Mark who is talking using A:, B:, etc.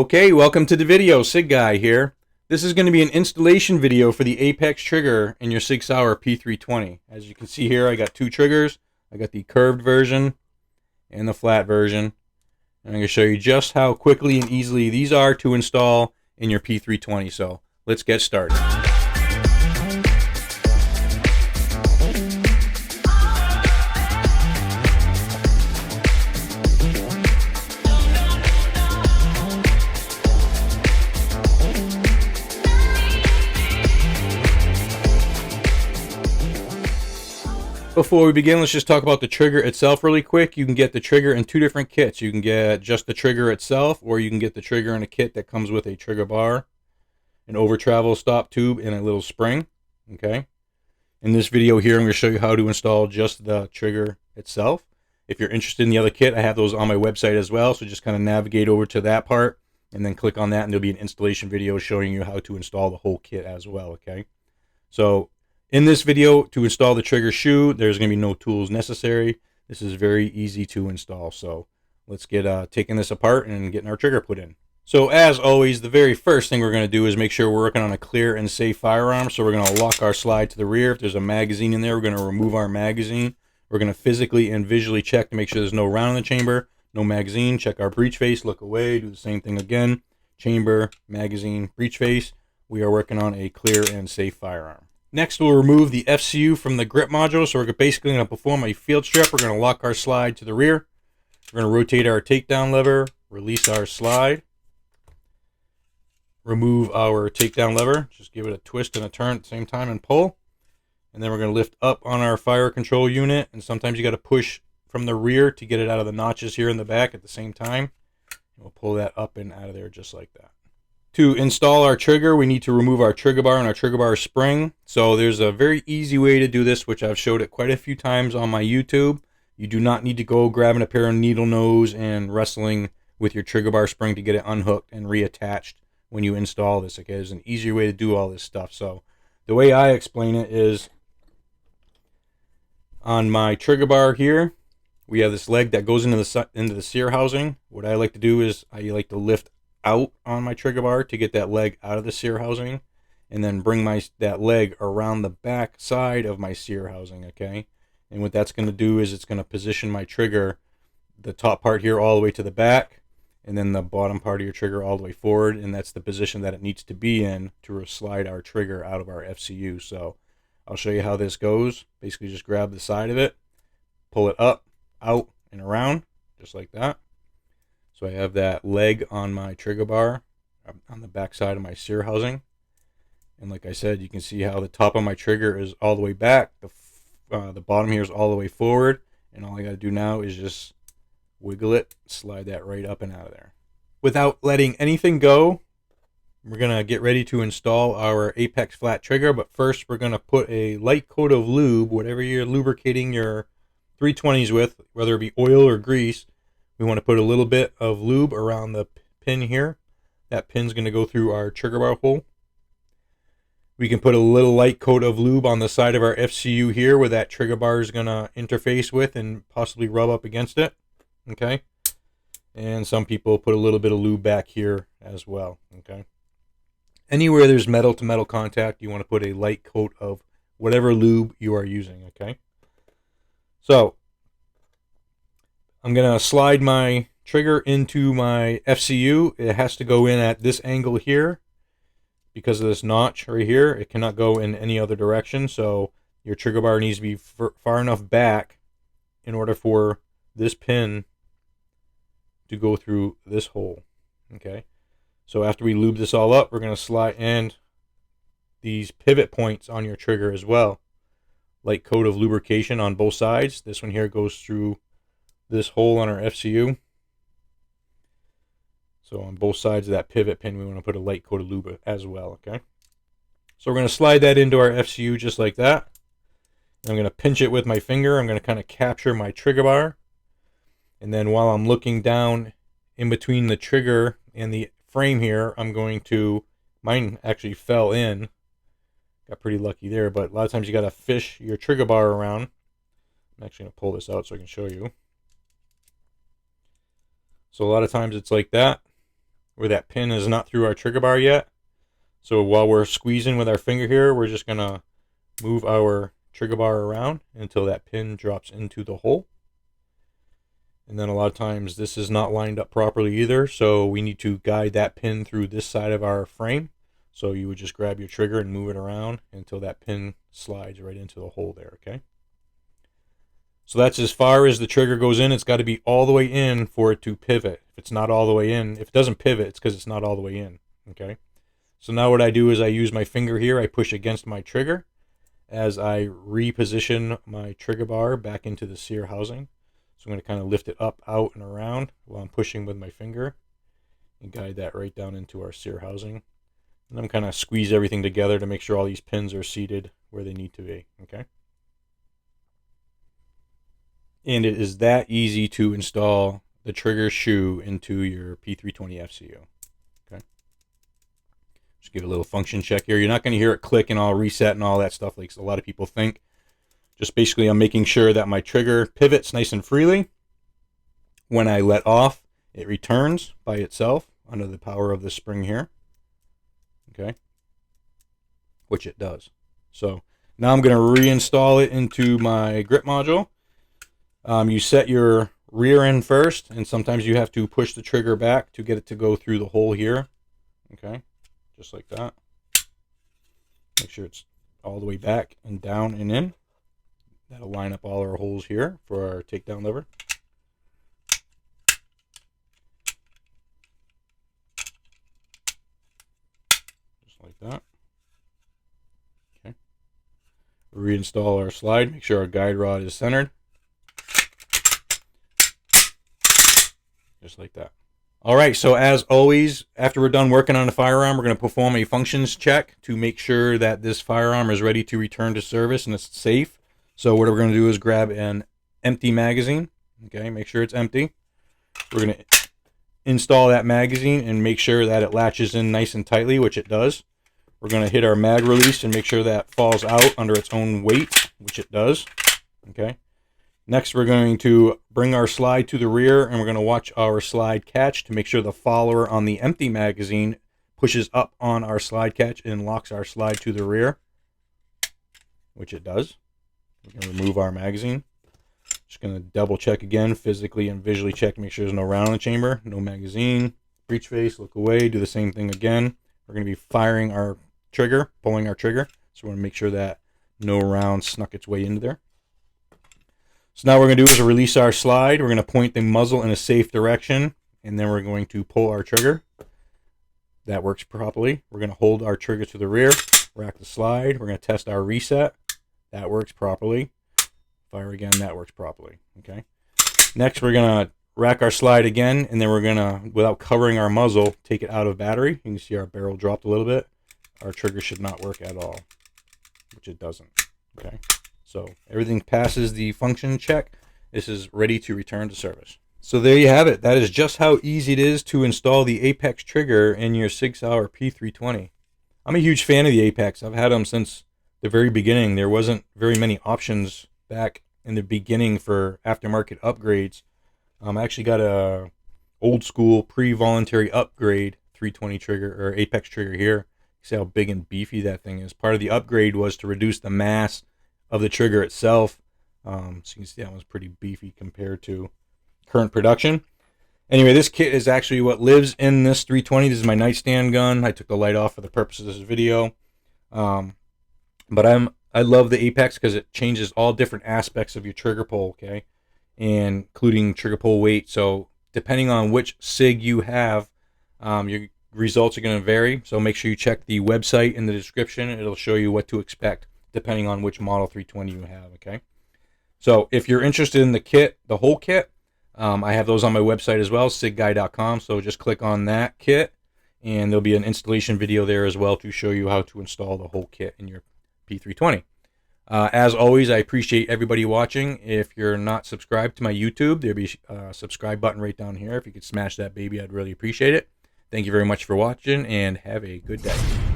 A: Okay, welcome to the video. SIG Guy here. This is going to be an installation video for the Apex trigger in your SIG Sauer P320. As you can see here, I got two triggers. I got the curved version and the flat version. And I'm going to show you just how quickly and easily these are to install in your P320. So let's get started. Before we begin, let's just talk about the trigger itself really quick. You can get the trigger in two different kits. You can get just the trigger itself, or you can get the trigger in a kit that comes with a trigger bar, an over travel stop tube, and a little spring. Okay. In this video here, I'm going to show you how to install just the trigger itself. If you're interested in the other kit, I have those on my website as well. So just kind of navigate over to that part and then click on that, and there'll be an installation video showing you how to install the whole kit as well. Okay. So in this video, to install the trigger shoe, there's going to be no tools necessary. This is very easy to install. So let's get taking this apart and getting our trigger put in. So as always, the very first thing we're going to do is make sure we're working on a clear and safe firearm. So we're going to lock our slide to the rear. If there's a magazine in there, we're going to remove our magazine. We're going to physically and visually check to make sure there's no round in the chamber, no magazine. Check our breech face, look away, do the same thing again. Chamber, magazine, breech face. We are working on a clear and safe firearm. Next, we'll remove the FCU from the grip module. So we're basically going to perform a field strip. We're going to lock our slide to the rear. We're going to rotate our takedown lever, release our slide, remove our takedown lever, just give it a twist and a turn at the same time and pull. And then we're going to lift up on our fire control unit. And sometimes you got to push from the rear to get it out of the notches here in the back at the same time. And we'll pull that up and out of there just like that. To install our trigger, we need to remove our trigger bar and our trigger bar spring. So there's a very easy way to do this, which I've showed it quite a few times on my YouTube. You do not need to go grabbing a pair of needle nose and wrestling with your trigger bar spring to get it unhooked and reattached when you install this. Okay, there's an easier way to do all this stuff. So the way I explain it is on my trigger bar here, we have this leg that goes into the sear housing. What I like to do is I like to lift out on my trigger bar to get that leg out of the sear housing, and then bring that leg around the back side of my sear housing. Okay, and what that's going to do is it's going to position my trigger, the top part here all the way to the back, and then the bottom part of your trigger all the way forward, and that's the position that it needs to be in to slide our trigger out of our FCU. So I'll show you how this goes. Basically just grab the side of it, pull it up, out, and around just like that. So I have that leg on my trigger bar on the back side of my sear housing. And like I said, you can see how the top of my trigger is all the way back. The bottom here is all the way forward. And all I got to do now is just wiggle it, slide that right up and out of there. Without letting anything go, we're going to get ready to install our Apex flat trigger. But first, we're going to put a light coat of lube, whatever you're lubricating your 320s with, whether it be oil or grease. We want to put a little bit of lube around the pin here. That pin's going to go through our trigger bar hole. We can put a little light coat of lube on the side of our FCU here where that trigger bar is going to interface with and possibly rub up against it. Okay. And some people put a little bit of lube back here as well. Okay. Anywhere there's metal to metal contact, you want to put a light coat of whatever lube you are using. Okay. So I'm going to slide my trigger into my FCU. It has to go in at this angle here because of this notch right here. It cannot go in any other direction. So your trigger bar needs to be far enough back in order for this pin to go through this hole. Okay. So after we lube this all up, we're going to slide in these pivot points on your trigger as well. Light coat of lubrication on both sides. This one here goes through this hole on our FCU. So on both sides of that pivot pin, we want to put a light coat of lube as well. Okay. So we're going to slide that into our FCU just like that. I'm going to pinch it with my finger. I'm going to kind of capture my trigger bar. And then while I'm looking down in between the trigger and the frame here, I'm going to, mine actually fell in. Got pretty lucky there, but a lot of times you got to fish your trigger bar around. I'm actually going to pull this out so I can show you. So a lot of times it's like that, where that pin is not through our trigger bar yet. So while we're squeezing with our finger here, we're just gonna move our trigger bar around until that pin drops into the hole. And then a lot of times this is not lined up properly either, so we need to guide that pin through this side of our frame. So you would just grab your trigger and move it around until that pin slides right into the hole there, okay? So that's as far as the trigger goes in. It's got to be all the way in for it to pivot. If it's not all the way in, if it doesn't pivot, it's because it's not all the way in, okay? So now what I do is I use my finger here, I push against my trigger as I reposition my trigger bar back into the sear housing. So I'm going to kind of lift it up, out, and around while I'm pushing with my finger and guide that right down into our sear housing. And I'm kind of squeeze everything together to make sure all these pins are seated where they need to be, okay? And it is that easy to install the trigger shoe into your P320 FCU, okay? Just give it a little function check here. You're not going to hear it click and all reset and all that stuff like a lot of people think. Just basically I'm making sure that my trigger pivots nice and freely. When I let off, it returns by itself under the power of the spring here. Okay, which it does. So now I'm going to reinstall it into my grip module. You set your rear end first, and sometimes you have to push the trigger back to get it to go through the hole here. Okay, just like that. Make sure it's all the way back and down and in. That'll line up all our holes here for our takedown lever. Like that. Okay. Reinstall our slide. Make sure our guide rod is centered. Just like that. All right, so as always, after we're done working on the firearm, we're going to perform a functions check to make sure that this firearm is ready to return to service and it's safe. So what we're going to do is grab an empty magazine. Okay, make sure it's empty. We're going to install that magazine and make sure that it latches in nice and tightly, which it does. We're going to hit our mag release and make sure that falls out under its own weight, which it does. Okay. Next, we're going to bring our slide to the rear, and we're going to watch our slide catch to make sure the follower on the empty magazine pushes up on our slide catch and locks our slide to the rear, which it does. We're going to remove our magazine. Just going to double check again, physically and visually check, make sure there's no round in the chamber, no magazine. Breech face, look away, do the same thing again. We're going to be firing our trigger, pulling our trigger. So we want to make sure that no round snuck its way into there. So now what we're going to do is release our slide. We're going to point the muzzle in a safe direction, and then we're going to pull our trigger. That works properly. We're going to hold our trigger to the rear, rack the slide. We're going to test our reset. That works properly. Fire again, that works properly. Okay. Next, we're going to rack our slide again, and then we're going to, without covering our muzzle, take it out of battery. You can see our barrel dropped a little bit. Our trigger should not work at all, which it doesn't. Okay, so everything passes the function check. This is ready to return to service. So there you have it. That is just how easy it is to install the Apex trigger in your SIG Sauer P320. I'm a huge fan of the Apex. I've had them since the very beginning. There wasn't very many options back in the beginning for aftermarket upgrades. I actually got a old school pre-voluntary upgrade 320 trigger or Apex trigger here. See how big and beefy that thing is. Part of the upgrade was to reduce the mass of the trigger itself. So you can see that one's pretty beefy compared to current production. Anyway, this kit is actually what lives in this 320. This is my nightstand gun. I took the light off for the purpose of this video. But I love the Apex because it changes all different aspects of your trigger pull, okay? And including trigger pull weight. So depending on which SIG you have, your results are going to vary. So make sure you check the website in the description. It'll show you what to expect depending on which model 320 you have, okay? So if you're interested in the kit, the whole kit, I have those on my website as well, sigguy.com. So just click on that kit, and there'll be an installation video there as well to show you how to install the whole kit in your P320. As always, I appreciate everybody watching. If you're not subscribed to my YouTube, there'll be a subscribe button right down here. If you could smash that baby, I'd really appreciate it. Thank you very much for watching, and have a good day.